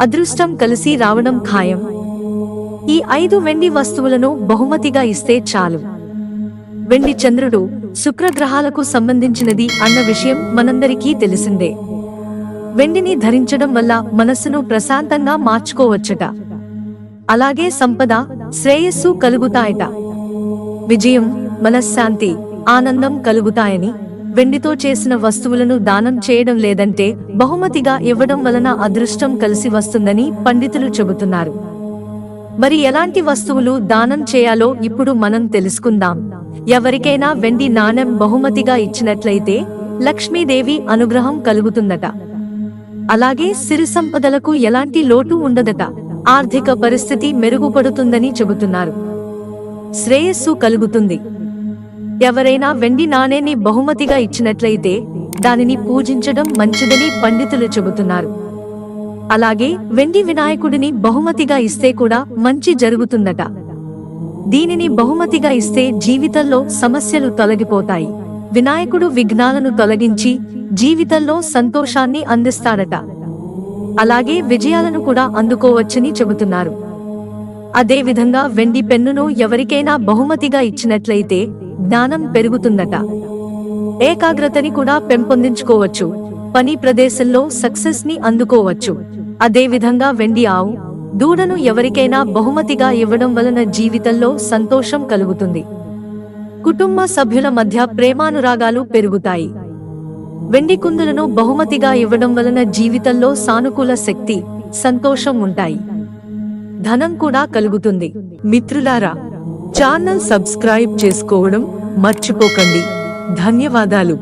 అదృష్టం కలిసి రావడం ఖాయం. ఈ 5 వెండి వస్తువులను బహుమతిగా ఇస్తే చాలు. వెండి చంద్రుడు, శుక్రగ్రహాలకు సంబంధించినది అన్న విషయం మనందరికీ తెలిసిందే. వెండిని ధరించడం వల్ల మనస్సును ప్రశాంతంగా మార్చుకోవచ్చట. అలాగే సంపద, శ్రేయస్సు కలుగుతాయట. విజయం, మనశ్శాంతి, ఆనందం కలుగుతాయని, వెండితో చేసిన వస్తువులను దానం చేయడం లేదంటే బహుమతిగా ఇవ్వడం వలన అదృష్టం కలిసి వస్తుందని పండితులు చెబుతున్నారు. మరి ఎలాంటి వస్తువులు దానం చేయాలో ఇప్పుడు మనం తెలుసుకుందాం. ఎవరికైనా వెండి నాణెం బహుమతిగా ఇచ్చినట్లయితే లక్ష్మీదేవి అనుగ్రహం కలుగుతుందట. అలాగే సిరి సంపదలకు ఎలాంటి లోటు ఉండదట. ఆర్థిక పరిస్థితి మెరుగుపడుతుందని చెబుతున్నారు. శ్రేయస్సు కలుగుతుంది. ఎవరైనా వెండి నాణేన్ని బహుమతిగా ఇచ్చినట్లయితే దానిని పూజించడం మంచిదని పండితులు చెబుతున్నారు. అలాగే వెండి వినాయకుడిని బహుమతిగా ఇస్తే కూడా మంచి జరుగుతుందట. దీనిని బహుమతిగా ఇస్తే జీవితంలో సమస్యలు తొలగిపోతాయి. వినాయకుడు విఘ్నాలను తొలగించి జీవితంలో సంతోషాన్ని అందిస్తాడట. అలాగే విజయాలను కూడా అందుకోవచ్చని చెబుతున్నారు. అదే విధంగా వెండి పెన్నును ఎవరికైనా బహుమతిగా ఇచ్చినట్లయితే జ్ఞానం పెరుగుతుందట. ఏకాగ్రతని కూడా పెంపొందించుకోవచ్చు. పని ప్రదేశంలో సక్సెస్ ని అందుకోవచ్చు. అదే విధంగా వెండి ఆవు, దూడను ఎవరికైనా బహుమతిగా ఇవ్వడం వలన జీవితంలో సంతోషం కలుగుతుంది. కుటుంబ సభ్యుల మధ్య ప్రేమానురాగాలు పెరుగుతాయి. వెండి కుందులను బహుమతిగా ఇవ్వడం వలన జీవితంలో సానుకూల శక్తి, సంతోషం ఉంటాయి. ధనం కూడా కలుగుతుంది. మిత్రులారా, ఛానల్ సబ్స్క్రైబ్ చేసుకోవడం మర్చిపోకండి. ధన్యవాదాలు.